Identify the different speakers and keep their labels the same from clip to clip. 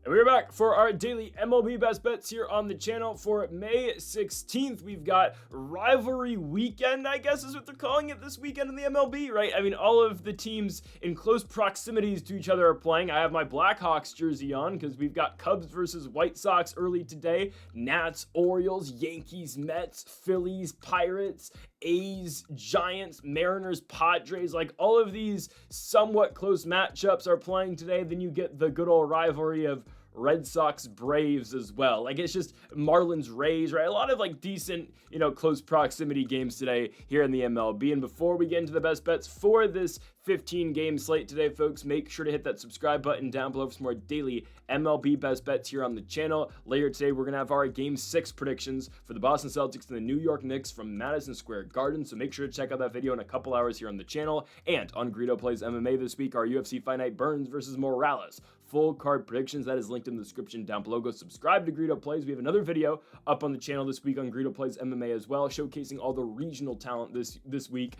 Speaker 1: And we're back for our daily MLB Best Bets here on the channel for May 16th. We've got rivalry weekend, I guess is what they're calling it this weekend in the MLB, right? I mean, all of the teams in close proximities to each other are playing. I have my Blackhawks jersey on because we've got Cubs versus White Sox early today, Nats, Orioles, Yankees, Mets, Phillies, Pirates, A's, Giants, Mariners, Padres, like all of these somewhat close matchups are playing today. Then you get the good old rivalry of Red Sox Braves as well. Like, it's just Marlins Rays, right? A lot of like decent, close proximity games today here in the MLB. And before we get into the best bets for this 15-game slate today, folks, make sure to hit that subscribe button down below for some more daily MLB best bets here on the channel. Later today, we're going to have our Game 6 predictions for the Boston Celtics and the New York Knicks from Madison Square Garden, so make sure to check out that video in a couple hours here on the channel. And on Greedo Plays MMA this week, our UFC Fight Night Burns versus Morales full card predictions. That is linked in the description down below. Go subscribe to Greedo Plays. We have another video up on the channel this week on Greedo Plays MMA as well, showcasing all the regional talent this week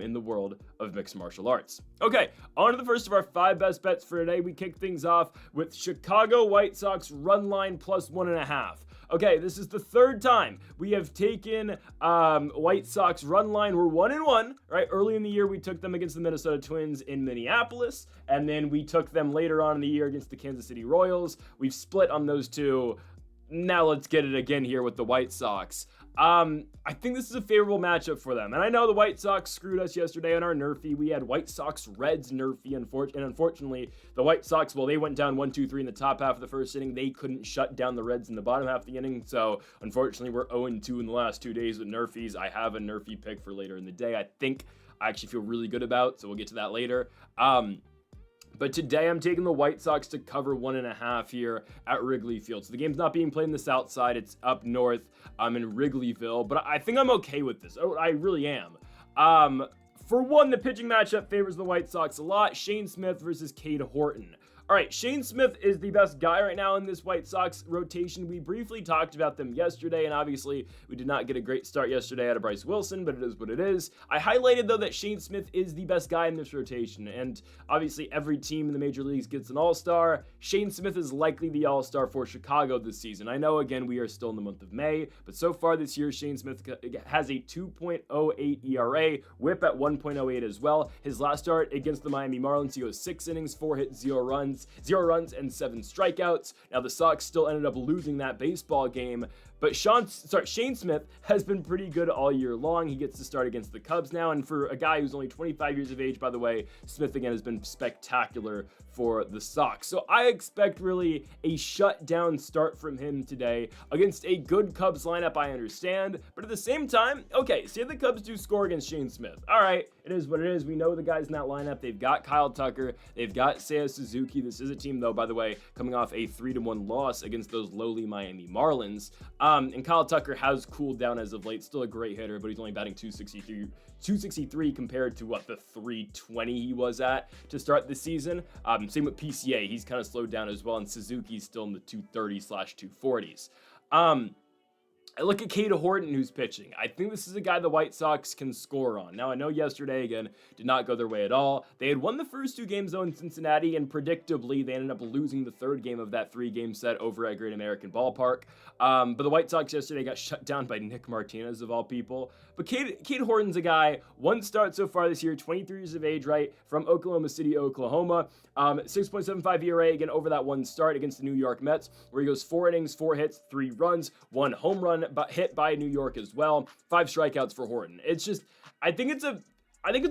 Speaker 1: in the world of mixed martial arts. Okay, on to the first of our 5 best bets for today. We kick things off with Chicago White Sox run line plus 1.5. Okay, this is the third time we have taken White Sox run line. We're 1-1, right? Early in the year, we took them against the Minnesota Twins in Minneapolis, and then we took them later on in the year against the Kansas City Royals. We've split on those two. Now let's get it again here with the White Sox. I think this is a favorable matchup for them. And I know the White Sox screwed us yesterday on our NRFI. We had White Sox Reds NRFI, and unfortunately, the White Sox, well, they went down 1-2-3 in the top half of the first inning. They couldn't shut down the Reds in the bottom half of the inning. So unfortunately, we're 0-2 in the last 2 days with NRFIs. I have a NRFI pick for later in the day. I think I actually feel really good about, so we'll get to that later. But today I'm taking the White Sox to cover 1.5 here at Wrigley Field. So the game's not being played in the south side. It's up north in Wrigleyville. But I think I'm okay with this. Oh, I really am. For one, the pitching matchup favors the White Sox a lot. Shane Smith versus Cade Horton. All right, Shane Smith is the best guy right now in this White Sox rotation. We briefly talked about them yesterday, and obviously we did not get a great start yesterday out of Bryce Wilson, but it is what it is. I highlighted, though, that Shane Smith is the best guy in this rotation, and obviously every team in the major leagues gets an all-star. Shane Smith is likely the all-star for Chicago this season. I know, again, we are still in the month of May, but so far this year, Shane Smith has a 2.08 ERA, whip at 1.08 as well. His last start against the Miami Marlins, he goes 6 innings, 4 hits, 0 runs and 7 strikeouts. Now the Sox still ended up losing that baseball game, but Shane Smith has been pretty good all year long. He gets to start against the Cubs now, and for a guy who's only 25 years of age, by the way, Smith again has been spectacular for the Sox. So I expect really a shutdown start from him today against a good Cubs lineup, I understand, but at the same time, okay, say the Cubs do score against Shane Smith. All right, it is what it is. We know the guys in that lineup. They've got Kyle Tucker. They've got Seiya Suzuki. This is a team, though, by the way, coming off a 3-1 loss against those lowly Miami Marlins. And Kyle Tucker has cooled down as of late. Still a great hitter, but he's only batting 263 compared to what the 320 he was at to start the season. Same with PCA. He's kind of slowed down as well, and Suzuki's still in the 230/240s. I look at Cade Horton, who's pitching. I think this is a guy the White Sox can score on. Now, I know yesterday, again, did not go their way at all. They had won the first 2 games, though, in Cincinnati, and predictably, they ended up losing the 3rd game of that 3-game set over at Great American Ballpark. But the White Sox yesterday got shut down by Nick Martinez, of all people. But Cade Horton's a guy, 1 start so far this year, 23 years of age, right, from Oklahoma City, Oklahoma. 6.75 ERA, again, over that 1 start against the New York Mets, where he goes 4 innings, 4 hits, 3 runs, 1 home run, but hit by New York as well. 5 strikeouts for Horton. It's just, I think it's a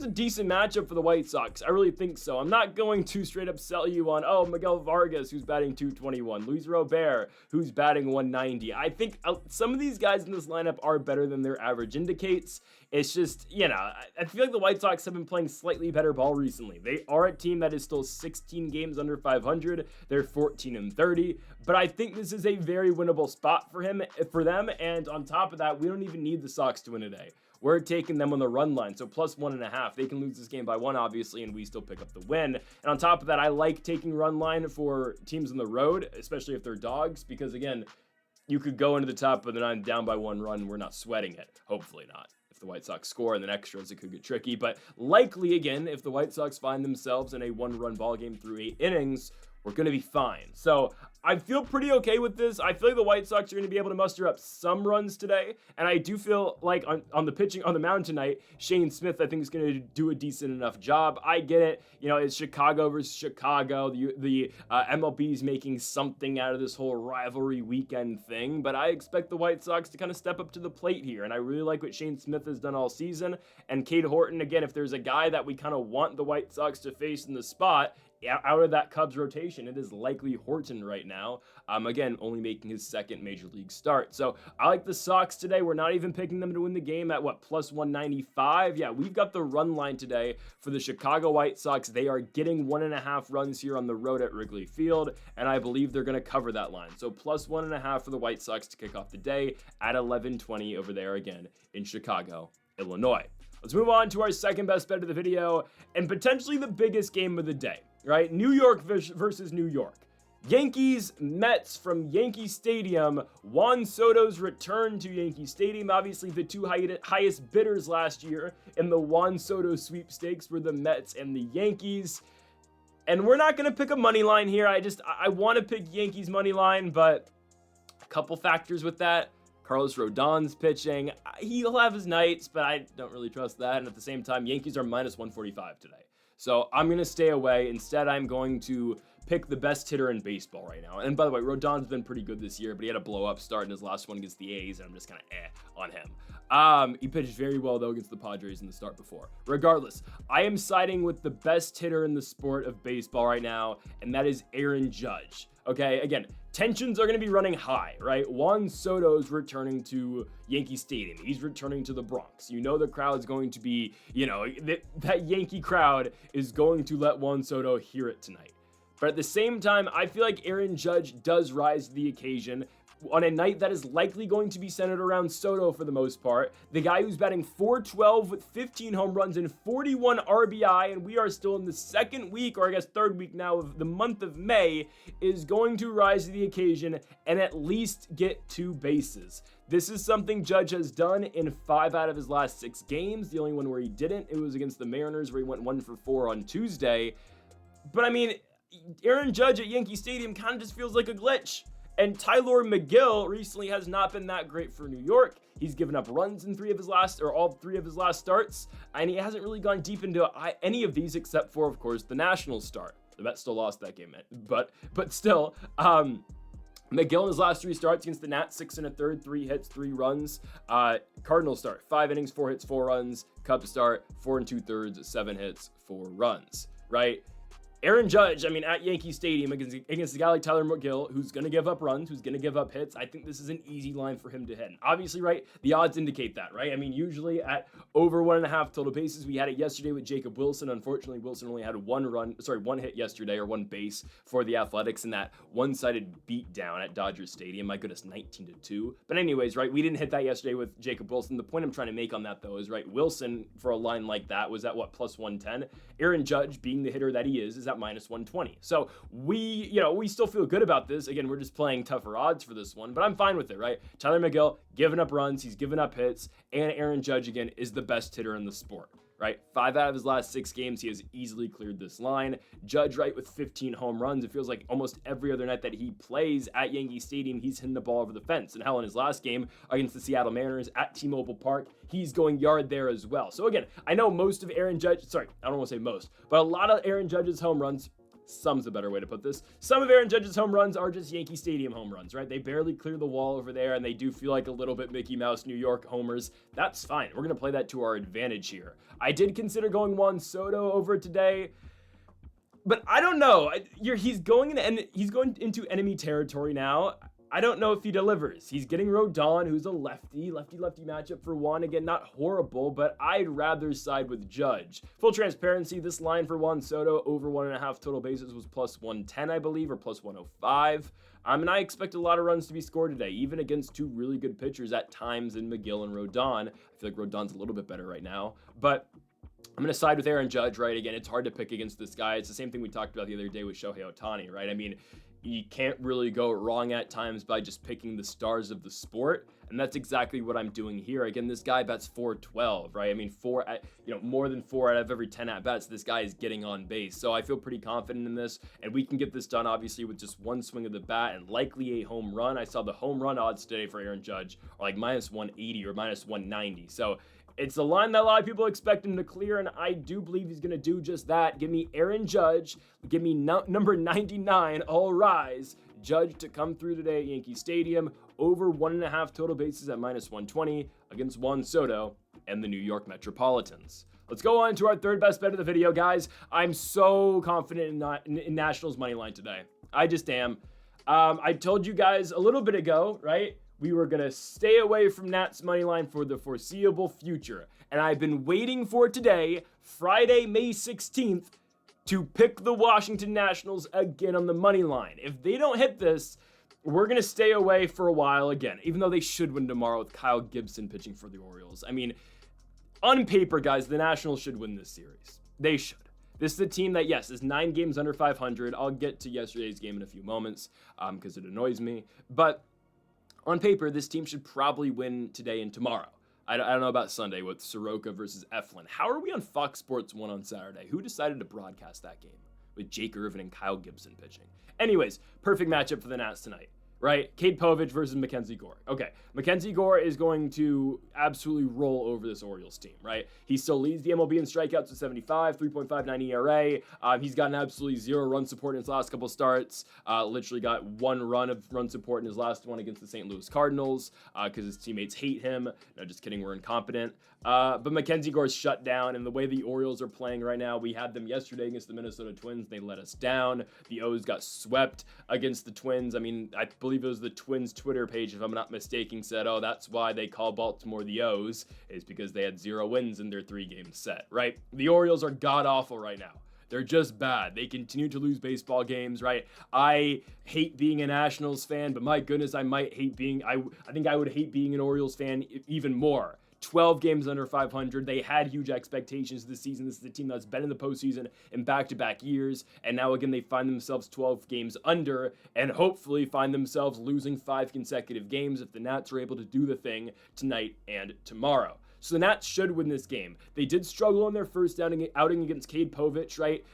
Speaker 1: decent matchup for the White Sox. I really think so. I'm not going to straight up sell you on, Miguel Vargas, who's batting 221, Luis Robert, who's batting 190. I think some of these guys in this lineup are better than their average indicates. It's just, I feel like the White Sox have been playing slightly better ball recently. They are a team that is still 16 games under 500. They're 14-30, but I think this is a very winnable spot for them. And on top of that, we don't even need the Sox to win today. We're taking them on the run line, so plus 1.5. They can lose this game by 1, obviously, and we still pick up the win. And on top of that, I like taking run line for teams on the road, especially if they're dogs, because, again, you could go into the top of the 9 down by 1 run. We're not sweating it. Hopefully not. If the White Sox score and then extras, it could get tricky. But likely, again, if the White Sox find themselves in a 1-run ball game through 8 innings, we're going to be fine. So I feel pretty okay with this. I feel like the White Sox are going to be able to muster up some runs today, and I do feel like on the mound tonight, Shane Smith, I think, is going to do a decent enough job. I get it. You know, it's Chicago versus Chicago. The MLB is making something out of this whole rivalry weekend thing, but I expect the White Sox to kind of step up to the plate here, and I really like what Shane Smith has done all season. And Cade Horton, again, if there's a guy that we kind of want the White Sox to face in the spot, out of that Cubs rotation, it is likely Horton right now. Again, only making his second major league start. So I like the Sox today. We're not even picking them to win the game at what, plus 195? Yeah, we've got the run line today for the Chicago White Sox. They are getting 1.5 runs here on the road at Wrigley Field, and I believe they're going to cover that line. So plus 1.5 for the White Sox to kick off the day at 11:20 over there again in Chicago, Illinois. Let's move on to our second best bet of the video and potentially the biggest game of the day, right? New York versus New York. Yankees, Mets from Yankee Stadium. Juan Soto's return to Yankee Stadium. Obviously, the two highest bidders last year in the Juan Soto sweepstakes were the Mets and the Yankees. And we're not going to pick a money line here. I want to pick Yankees money line, but a couple factors with that. Carlos Rodon's pitching. He'll have his nights, but I don't really trust that. And at the same time, Yankees are minus 145 today. So I'm going to stay away. Instead, I'm going to pick the best hitter in baseball right now. And by the way, Rodon's been pretty good this year, but he had a blow-up start in his last one against the A's, and I'm just kind of on him. He pitched very well, though, against the Padres in the start before. Regardless, I am siding with the best hitter in the sport of baseball right now, and that is Aaron Judge. Okay, again, tensions are going to be running high, right? Juan Soto's returning to Yankee Stadium. He's returning to the Bronx. You know the crowd's going to be, that Yankee crowd is going to let Juan Soto hear it tonight. But at the same time, I feel like Aaron Judge does rise to the occasion on a night that is likely going to be centered around Soto for the most part. The guy who's batting .412 with 15 home runs and 41 RBI, and we are still in the second week, or I guess third week now of the month of May, is going to rise to the occasion and at least get 2 bases. This is something Judge has done in 5 out of his last 6 games. The only one where he didn't, it was against the Mariners, where he went 1 for 4 on Tuesday. But I mean, Aaron Judge at Yankee Stadium kind of just feels like a glitch. And Tyler McGill recently has not been that great for New York. He's given up runs in all 3 of his last starts, and he hasn't really gone deep into any of these except for, of course, the Nationals start. The Mets still lost that game, but still, McGill in his last 3 starts against the Nats, 6 1/3, 3 hits, 3 runs. Cardinals start, 5 innings, 4 hits, 4 runs. Cubs start, 4 2/3, 7 hits, 4 runs, right? Aaron Judge, at Yankee Stadium against a guy like Tyler McGill, who's going to give up runs, who's going to give up hits, I think this is an easy line for him to hit. And obviously, right, the odds indicate that, right? Usually at over 1.5 total bases, we had it yesterday with Jacob Wilson. Unfortunately, Wilson only had one hit yesterday, or 1 base for the Athletics in that one-sided beatdown at Dodger Stadium. My goodness, 19-2. But anyways, right, we didn't hit that yesterday with Jacob Wilson. The point I'm trying to make on that, though, is, right, Wilson, for a line like that, was at, plus 110. Aaron Judge, being the hitter that he is at minus 120. So we still feel good about this. Again, we're just playing tougher odds for this one, but I'm fine with it, right? Tyler McGill giving up runs, he's given up hits, and Aaron Judge, again, is the best hitter in the sport, right? 5 out of his last 6 games, he has easily cleared this line. Judge, right, with 15 home runs. It feels like almost every other night that he plays at Yankee Stadium, he's hitting the ball over the fence. And hell, in his last game against the Seattle Mariners at T-Mobile Park, he's going yard there as well. So again, I know most of Aaron Judge, I don't want to say most, but a lot of Aaron Judge's home runs, some's a better way to put this, some of Aaron Judge's home runs are just Yankee Stadium home runs, right? They barely clear the wall over there, and they do feel like a little bit Mickey Mouse New York homers. That's fine. We're going to play that to our advantage here. I did consider going Juan Soto over today, but I don't know. He's going into enemy territory now. I don't know if he delivers. He's getting Rodon, who's a lefty matchup for Juan. Again, not horrible, but I'd rather side with Judge. Full transparency, this line for Juan Soto over 1.5 total bases was plus 110, I believe, or plus 105. And I expect a lot of runs to be scored today, even against 2 really good pitchers at times in McGill and Rodon. I feel like Rodon's a little bit better right now, but I'm going to side with Aaron Judge, right? Again, it's hard to pick against this guy. It's the same thing we talked about the other day with Shohei Ohtani, right? you can't really go wrong at times by just picking the stars of the sport. And that's exactly what I'm doing here. Again, this guy bets 412, right? I mean, more than 4 out of every 10 at bats, this guy is getting on base. So I feel pretty confident in this, and we can get this done obviously with just one swing of the bat and likely a home run. I saw the home run odds today for Aaron Judge are like minus 180 or minus 190. So it's a line that a lot of people expect him to clear, and I do believe he's going to do just that. Give me Aaron Judge. Give me number 99, All Rise. Judge to come through today at Yankee Stadium. Over 1.5 total bases at minus 120 against Juan Soto and the New York Metropolitans. Let's go on to our third best bet of the video, guys. I'm so confident in Nationals money line today. I just am. I told you guys a little bit ago, right? We were going to stay away from Nats money line for the foreseeable future. And I've been waiting for today, Friday, May 16th, to pick the Washington Nationals again on the money line. If they don't hit this, we're going to stay away for a while again, even though they should win tomorrow with Kyle Gibson pitching for the Orioles. I mean, on paper, guys, the Nationals should win this series. They should. This is a team that, yes, is 9 games under 500. I'll get to yesterday's game in a few moments because it annoys me. But on paper, this team should probably win today and tomorrow. I don't know about Sunday with Soroka versus Eflin. How are we on Fox Sports 1 on Saturday? Who decided to broadcast that game with Jake Irvin and Kyle Gibson pitching? Anyways, perfect matchup for the Nats tonight, right? Cade Povich versus Mackenzie Gore. Okay, Mackenzie Gore is going to absolutely roll over this Orioles team, right? He still leads the MLB in strikeouts with 75, 3.59 ERA. He's gotten absolutely 0 run support in his last couple starts. Literally got 1 run of run support in his last one against the St. Louis Cardinals because his teammates hate him. No, just kidding, we're incompetent. But Mackenzie Gore's shut down, and the way the Orioles are playing right now, we had them yesterday against the Minnesota Twins. They let us down. The O's got swept against the Twins. I mean, I believe it was the Twins Twitter page, if I'm not mistaken, said, oh, that's why they call Baltimore the O's, is because they had 0 wins in their 3-game set, right? The Orioles are god-awful right now. They're just bad. They continue to lose baseball games, right? I hate being a Nationals fan, but my goodness, I think I would hate being an Orioles fan even more. 12 games under 500. They had huge expectations this season. This is a team that's been in the postseason in back-to-back years, and now again they find themselves 12 games under, and hopefully find themselves losing 5 consecutive games if the Nats are able to do the thing tonight and tomorrow. So the Nats should win this game. They did struggle in their first outing against Cade Povich, right?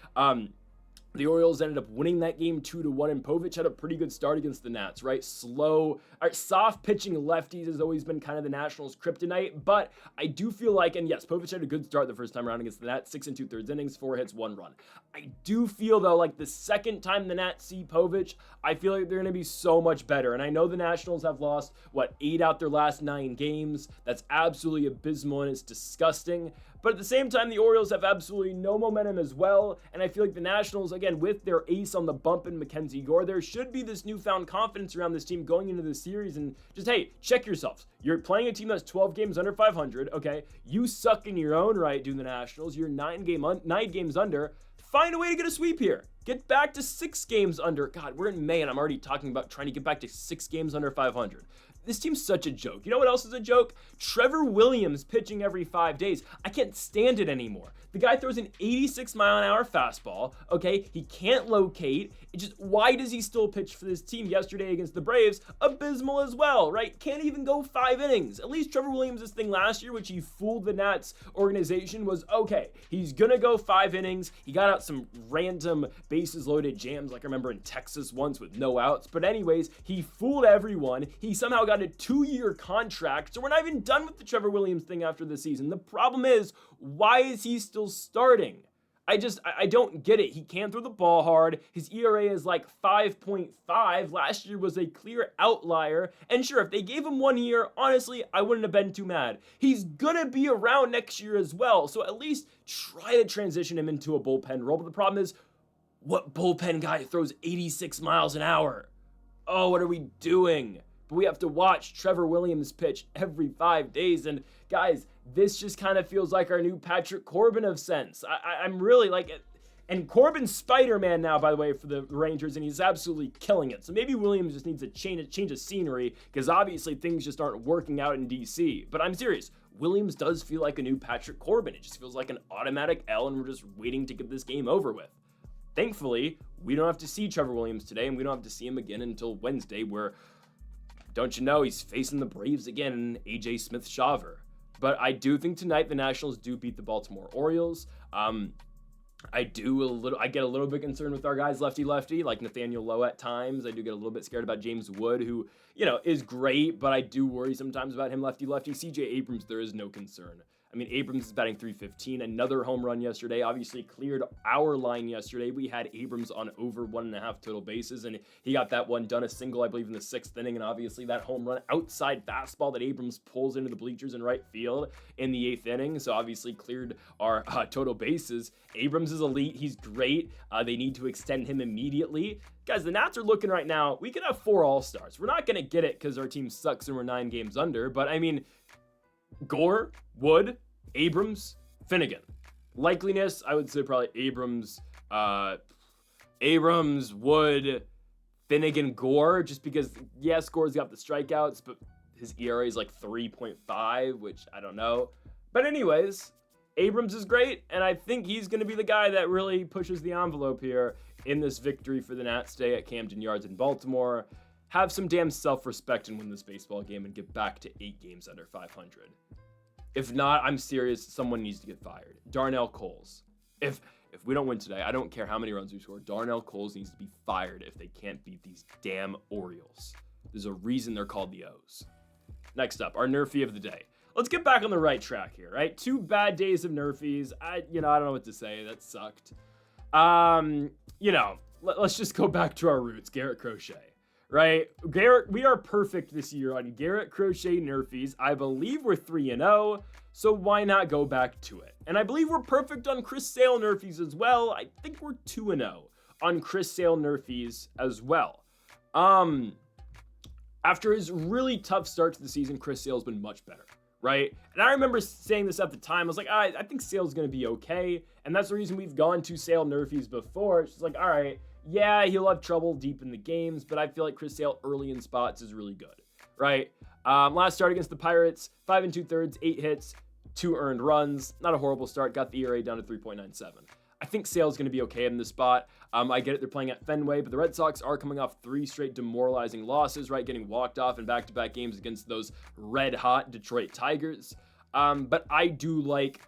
Speaker 1: The Orioles ended up winning that game 2-1, and Povich had a pretty good start against the Nats, right? Soft pitching lefties has always been kind of the Nationals' kryptonite, but I do feel like, and yes, Povich had a good start the first time around against the Nats, 6 2/3 innings, 4 hits, 1 run. I do feel, though, like the second time the Nats see Povich, I feel like they're going to be so much better, and I know the Nationals have lost, 8 out their last 9 games. That's absolutely abysmal, and it's disgusting. But at the same time, the Orioles have absolutely no momentum as well, and I feel like the Nationals, again, with their ace on the bump in Mackenzie Gore, there should be this newfound confidence around this team going into this series, and just, hey, check yourselves. You're playing a team that's 12 games under 500, okay? You suck in your own right, do the Nationals. You're 9 games under. Find a way to get a sweep here. Get back to 6 games under. God, we're in May, and I'm already talking about trying to get back to 6 games under 500. This team's such a joke. You know what else is a joke? Trevor Williams pitching every 5 days. I can't stand it anymore. The guy throws an 86-mile-an-hour fastball, okay? He can't locate. Why does he still pitch for this team yesterday against the Braves? Abysmal as well, right? Can't even go 5 innings. At least Trevor Williams' thing last year, which he fooled the Nats organization, was, okay, he's gonna go 5 innings. He got out some random bases-loaded jams, like I remember in Texas once with no outs. But anyways, he fooled everyone. He somehow got a 2-year contract, so we're not even done with the Trevor Williams thing after the season. The problem is, why is he still starting? I don't get it. He can throw the ball hard. His ERA is like 5.5. Last year was a clear outlier. And sure, if they gave him 1 year, honestly, I wouldn't have been too mad. He's gonna be around next year as well, so at least try to transition him into a bullpen role. But the problem is, what bullpen guy throws 86 miles an hour? Oh, what are we doing? But we have to watch Trevor Williams pitch every 5 days. And guys, this just kind of feels like our new Patrick Corbin of sense. I'm really like it. And Corbin's Spider-Man now, by the way, for the Rangers, and he's absolutely killing it. So maybe Williams just needs a change of scenery, because obviously things just aren't working out in DC. But I'm serious. Williams does feel like a new Patrick Corbin. It just feels like an automatic L, and we're just waiting to get this game over with. Thankfully, we don't have to see Trevor Williams today, and we don't have to see him again until Wednesday, where, don't you know, he's facing the Braves again in AJ Smith-Shawver. But I do think tonight the Nationals do beat the Baltimore Orioles. I get a little bit concerned with our guys lefty, like Nathaniel Lowe at times. I do get a little bit scared about James Wood, who, is great, but I do worry sometimes about him lefty. CJ Abrams, there is no concern. I mean, Abrams is batting .315, another home run yesterday, obviously cleared our line yesterday. We had Abrams on over 1.5 total bases, and he got that one done, a single, I believe, in the 6th inning, and obviously that home run outside fastball that Abrams pulls into the bleachers in right field in the 8th inning, so obviously cleared our total bases. Abrams is elite. He's great. They need to extend him immediately. Guys, the Nats are looking right now. We could have 4 All-Stars. We're not going to get it because our team sucks and we're 9 games under, but I mean, Gore, Wood, Abrams, Finnegan. Likeliness, I would say probably Abrams, Wood, Finnegan, Gore, just because, yes, Gore's got the strikeouts, but his ERA is like 3.5, which I don't know. But anyways, Abrams is great, and I think he's going to be the guy that really pushes the envelope here in this victory for the Nats today at Camden Yards in Baltimore. Have some damn self-respect and win this baseball game and get back to 8 games under 500. If not, I'm serious, someone needs to get fired. Darnell Coles. If we don't win today, I don't care how many runs we score, Darnell Coles needs to be fired if they can't beat these damn Orioles. There's a reason they're called the O's. Next up, our Nerfie of the day. Let's get back on the right track here, right? 2 bad days of Nerfies. I don't know what to say. That sucked. Let's just go back to our roots. Garrett Crochet. Right? We are perfect this year on Garrett Crochet Nerfies. I believe we're 3-0, so why not go back to it? And I believe we're perfect on Chris Sale Nerfies as well. I think we're 2-0 on Chris Sale Nerfies as well. After his really tough start to the season, Chris Sale's been much better, right? And I remember saying this at the time. I was like, I think Sale's going to be okay, and that's the reason we've gone to Sale Nerfies before. It's just like, all right, yeah, he'll have trouble deep in the games, but I feel like Chris Sale early in spots is really good, right? Last start against the Pirates, 5 2/3, 8 hits, 2 earned runs. Not a horrible start. Got the ERA down to 3.97. I think Sale's going to be okay in this spot. I get it, they're playing at Fenway, but the Red Sox are coming off 3 straight demoralizing losses, right? Getting walked off in back-to-back games against those red-hot Detroit Tigers. But I do like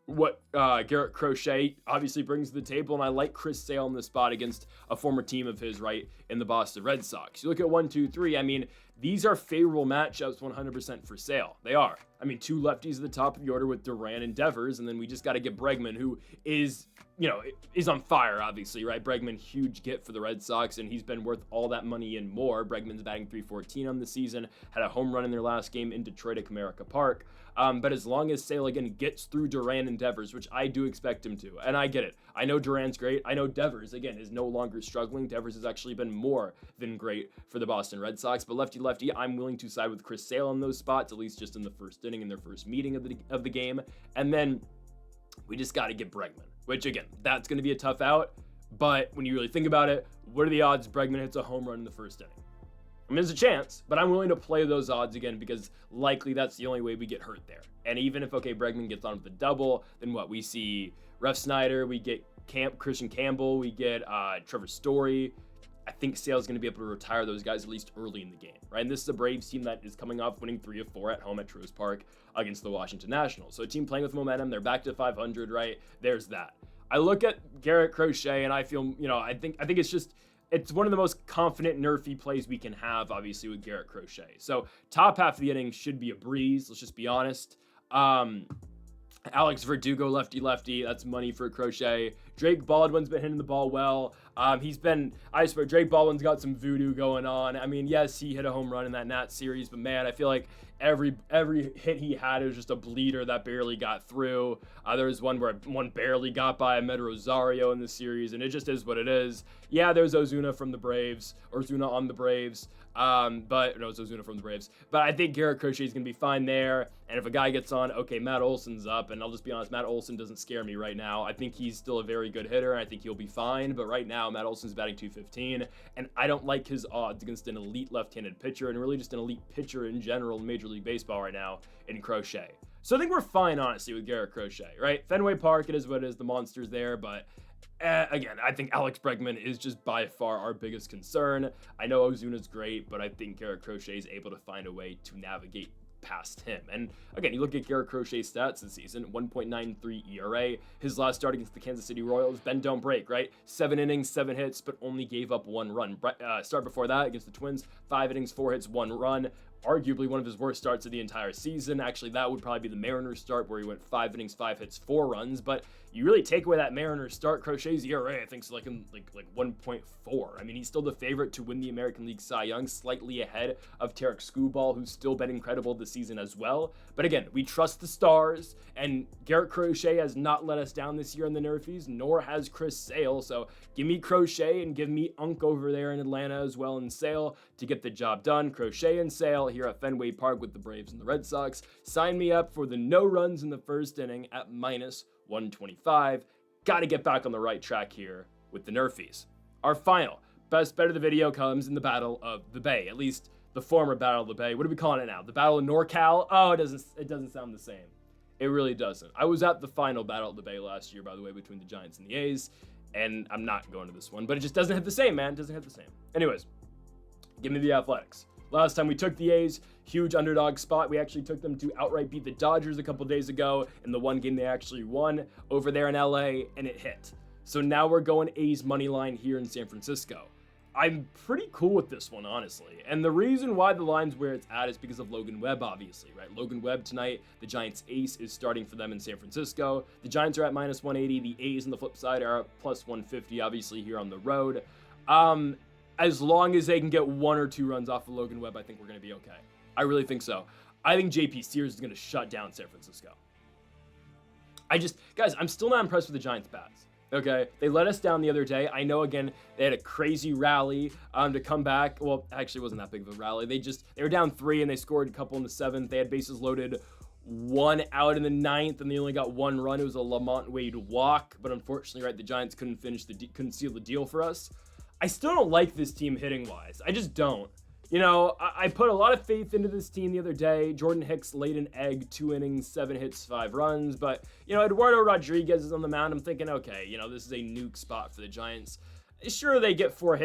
Speaker 1: what Garrett Crochet obviously brings to the table, and I like Chris Sale in this spot against a former team of his, right, in the Boston Red Sox. You look at 1, 2, 3, I mean, these are favorable matchups 100% for Sale. They are. I mean, 2 lefties at the top of the order with Duran and Devers, and then we just got to get Bregman, who is on fire, obviously, right? Bregman, huge get for the Red Sox, and he's been worth all that money and more. Bregman's batting .314 on the season, had a home run in their last game in Detroit at Comerica Park. But as long as Sale, again, gets through Duran and Devers, which I do expect him to, and I get it. I know Duran's great. I know Devers, again, is no longer struggling. Devers has actually been more than great for the Boston Red Sox. But lefty-lefty, I'm willing to side with Chris Sale in those spots, at least just in the first inning in their first meeting of the game. And then we just got to get Bregman, which, again, that's going to be a tough out. But when you really think about it, what are the odds Bregman hits a home run in the first inning? I mean, there's a chance, but I'm willing to play those odds again because likely that's the only way we get hurt there. And even if, Bregman gets on with the double, then what? We see Ref Snyder, we get Christian Campbell, we get Trevor Story. I think Sale's going to be able to retire those guys at least early in the game, right? And this is a Braves team that is coming off winning 3 of 4 at home at Truist Park against the Washington Nationals. So a team playing with momentum, they're back to 500, right? There's that. I look at Garrett Crochet and I feel, I think it's one of the most confident Nerfy plays we can have, obviously, with Garrett Crochet. So top half of the inning should be a breeze. Let's just be honest. Alex Verdugo, lefty, that's money for Crochet. Drake Baldwin's been hitting the ball well. I swear, Drake Baldwin's got some voodoo going on. I mean, yes, he hit a home run in that Nats series, but man, I feel like every hit he had, it was just a bleeder that barely got through. There was one where one barely got by Ahmed Rosario in the series, and it just is what it is. Yeah, there's Ozuna from the Braves, or Ozuna on the Braves. It's Ozuna from the Braves. But I think Garrett Crochet is going to be fine there. And if a guy gets on, Matt Olson's up. And I'll just be honest, Matt Olson doesn't scare me right now. I think he's still a very good hitter, and I think he'll be fine. But right now, Matt Olson's batting .215. And I don't like his odds against an elite left-handed pitcher, and really just an elite pitcher in general in Major League Baseball right now in Crochet. So I think we're fine, honestly, with Garrett Crochet, right? Fenway Park, it is what it is. The monster's there, but Again, I think Alex Bregman is just by far our biggest concern. I know Ozuna's great, but I think Garrett Crochet is able to find a way to navigate past him. And again, you look at Garrett Crochet's stats this season, 1.93 ERA. His last start against the Kansas City Royals, bend don't break, right? 7 innings, 7 hits, but only gave up 1 run. Start before that against the Twins, 5 innings, 4 hits, 1 run. Arguably one of his worst starts of the entire season. Actually, that would probably be the Mariners start where he went 5 innings, 5 hits, 4 runs. But you really take away that Mariners start, Crochet's ERA, I think, is like 1.4. I mean, he's still the favorite to win the American League Cy Young, slightly ahead of Tarek Skubal, who's still been incredible this season as well. But again, we trust the stars, and Garrett Crochet has not let us down this year in the Nerfies, nor has Chris Sale. So give me Crochet and give me Unk over there in Atlanta as well in Sale to get the job done. Crochet and Sale here at Fenway Park with the Braves and the Red Sox. Sign me up for the no runs in the first inning at -125. Got to get back on the right track here with the Nerfies. Our final best bet of the video comes in the Battle of the Bay, at least the former Battle of the Bay. What are we calling it now? The Battle of NorCal? Oh, it doesn't sound the same. It really doesn't. I was at the final Battle of the Bay last year, by the way, between the Giants and the A's, and I'm not going to this one, but it just doesn't hit the same, man. It doesn't hit the same. Anyways, give me the Athletics. Last time we took the A's, huge underdog spot. We actually took them to outright beat the Dodgers a couple days ago in the one game they actually won over there in LA, and it hit. So now we're going A's money line here in San Francisco. I'm pretty cool with this one, honestly. And the reason why the line's where it's at is because of Logan Webb, obviously, right? Logan Webb tonight, the Giants' ace, is starting for them in San Francisco. The Giants are at -180. The A's on the flip side are at +150, obviously, here on the road. As long as they can get 1 or 2 runs off of Logan Webb, I think we're going to be okay. I really think so. I think JP Sears is going to shut down San Francisco. Guys, I'm still not impressed with the Giants' bats. Okay, they let us down the other day. I know, again, they had a crazy rally to come back. Well, actually, it wasn't that big of a rally. They were down 3 and they scored a couple in the 7th. They had bases loaded, 1 out in the 9th, and they only got 1 run. It was a Lamont Wade walk, but unfortunately, right, the Giants couldn't seal the deal for us. I still don't like this team hitting wise. I just don't. You know, I put a lot of faith into this team the other day. Jordan Hicks laid an egg, 2 innings, 7 hits, 5 runs. But, you know, Eduardo Rodriguez is on the mound. I'm thinking, okay, you know, this is a nuke spot for the Giants. Sure, they get 4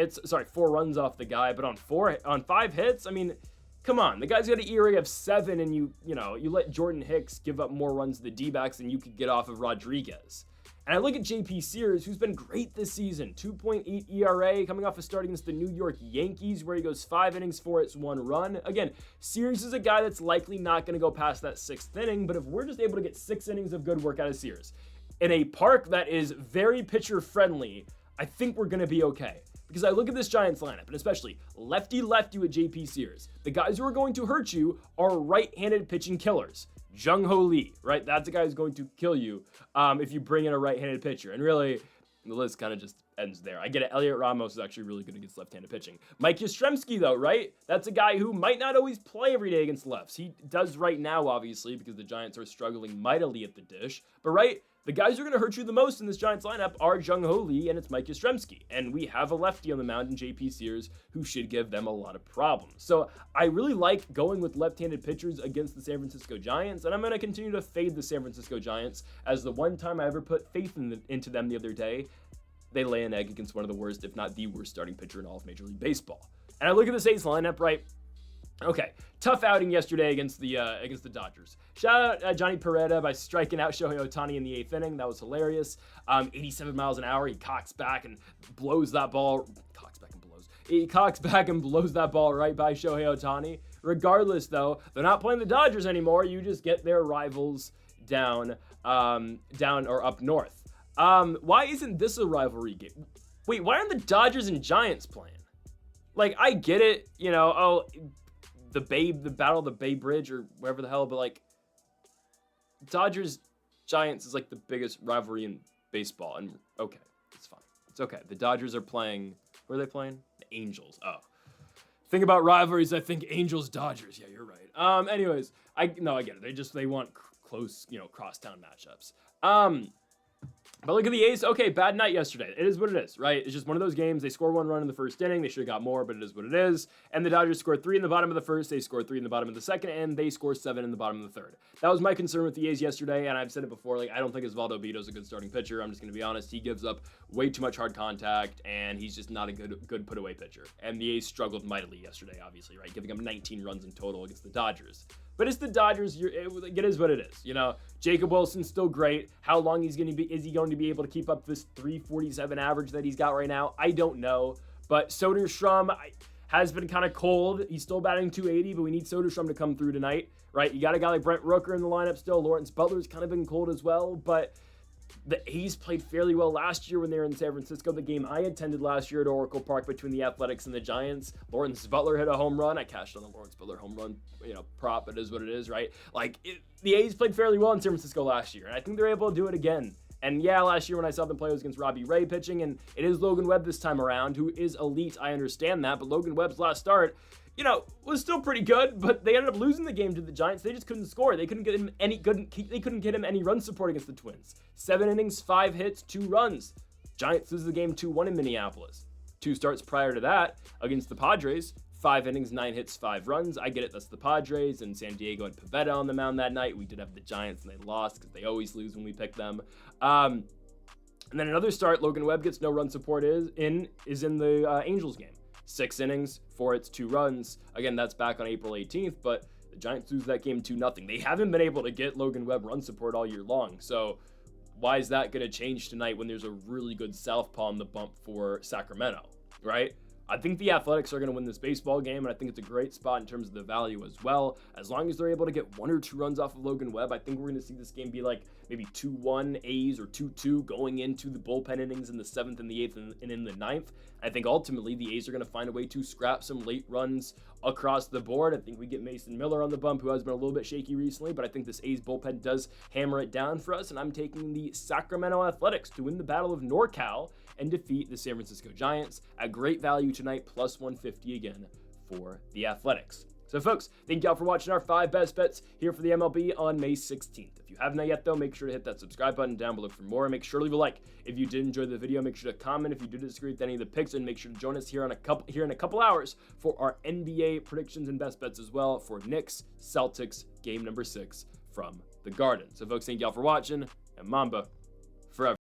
Speaker 1: runs off the guy, but on 5 hits, I mean, come on. The guy's got an ERA of 7, and you let Jordan Hicks give up more runs to the D-backs than you could get off of Rodriguez. And I look at JP Sears, who's been great this season. 2.8 ERA, coming off a start against the New York Yankees, where he goes 5 innings, 4 hits, 1 run. Again, Sears is a guy that's likely not going to go past that 6th inning, but if we're just able to get 6 innings of good work out of Sears in a park that is very pitcher-friendly, I think we're going to be okay. Because I look at this Giants lineup, and especially lefty-lefty with JP Sears. The guys who are going to hurt you are right-handed pitching killers. Jung-Ho Lee, right? That's the guy who's going to kill you if you bring in a right-handed pitcher. And really, the list kind of just ends there. I get it. Elliot Ramos is actually really good against left-handed pitching. Mike Yastrzemski, though, right? That's a guy who might not always play every day against lefts. He does right now, obviously, because the Giants are struggling mightily at the dish. But, right, the guys who are going to hurt you the most in this Giants lineup are Jung-Ho Lee and it's Mike Yastrzemski. And we have a lefty on the mound in JP Sears who should give them a lot of problems. So I really like going with left-handed pitchers against the San Francisco Giants, and I'm going to continue to fade the San Francisco Giants, as the one time I ever put faith into them the other day, they lay an egg against one of the worst, if not the worst, starting pitcher in all of Major League Baseball. And I look at this A's lineup, right? Okay, tough outing yesterday against the Dodgers. Shout out Johnny Peretta by striking out Shohei Ohtani in the 8th inning. That was hilarious. 87 miles an hour. He cocks back and blows that ball. He cocks back and blows that ball right by Shohei Ohtani. Regardless, though, they're not playing the Dodgers anymore. You just get their rivals down or up north. Why isn't this a rivalry game? Wait, why aren't the Dodgers and Giants playing? Like, I get it, you know, the Battle of the Bay Bridge or wherever the hell, but like, Dodgers Giants is like the biggest rivalry in baseball, and okay, it's fine. It's okay. The Dodgers are playing, where are they playing? The Angels. Oh. Think about rivalries, I think Angels Dodgers. Yeah, you're right. Anyways, I get it. They want close, crosstown matchups. But look at the A's. Okay, bad night yesterday. It is what it is, right? It's just one of those games. They score 1 run in the first inning. They should have got more, but it is what it is. And the Dodgers scored 3 in the bottom of the first. They scored 3 in the bottom of the second, and they scored 7 in the bottom of the third. That was my concern with the A's yesterday, and I've said it before. Like, I don't think Osvaldo Bido is a good starting pitcher. I'm just going to be honest. He gives up way too much hard contact, and he's just not a good put away pitcher. And the A's struggled mightily yesterday, obviously, right? Giving up 19 runs in total against the Dodgers. But it's the Dodgers. It is what it is. Jacob Wilson's still great. How long is he going to be able to keep up this 347 average that he's got right now? I don't know. But Soderstrom has been kind of cold. He's still batting 280, but we need Soderstrom to come through tonight, right? You got a guy like Brent Rooker in the lineup still. Lawrence Butler's kind of been cold as well, but the A's played fairly well last year when they were in San Francisco. The game I attended last year at Oracle Park between the Athletics and the Giants, Lawrence Butler hit a home run. I cashed on the Lawrence Butler home run, prop. It is what it is, right? The A's played fairly well in San Francisco last year, and I think they're able to do it again. And yeah, last year when I saw them play, it was against Robbie Ray pitching, and it is Logan Webb this time around, who is elite. I understand that, but Logan Webb's last start, was still pretty good, but they ended up losing the game to the Giants. They just couldn't score. They couldn't get him any run support against the Twins. 7 innings, 5 hits, 2 runs. Giants lose the game 2-1 in Minneapolis. 2 starts prior to that against the Padres, 5 innings, 9 hits, 5 runs. I get it, that's the Padres, and San Diego had Pivetta on the mound that night. We did have the Giants, and they lost because they always lose when we pick them. And then another start, Logan Webb gets no run support is in the Angels game. 6 innings, 4 hits, 2 runs. Again, that's back on April 18th, but the Giants lose that game 2-0. They haven't been able to get Logan Webb run support all year long, so why is that going to change tonight when there's a really good southpaw on the bump for Sacramento, right? I think the Athletics are going to win this baseball game, and I think it's a great spot in terms of the value as well. As long as they're able to get 1 or 2 runs off of Logan Webb, I think we're going to see this game be like maybe 2-1 A's or 2-2 going into the bullpen innings in the 7th and the 8th and in the 9th. I think ultimately the A's are going to find a way to scrap some late runs across the board. I think we get Mason Miller on the bump, who has been a little bit shaky recently, but I think this A's bullpen does hammer it down for us, and I'm taking the Sacramento Athletics to win the Battle of NorCal and defeat the San Francisco Giants at great value tonight, plus 150 again for the Athletics. So folks, thank y'all for watching our 5 best bets here for the MLB on May 16th. If you haven't yet though, make sure to hit that subscribe button down below for more. Make sure to leave a like if you did enjoy the video. Make sure to comment if you did disagree with any of the picks, and make sure to join us here in a couple hours for our NBA predictions and best bets as well for Knicks Celtics game number 6 from the Garden. So folks, thank y'all for watching, and Mamba forever.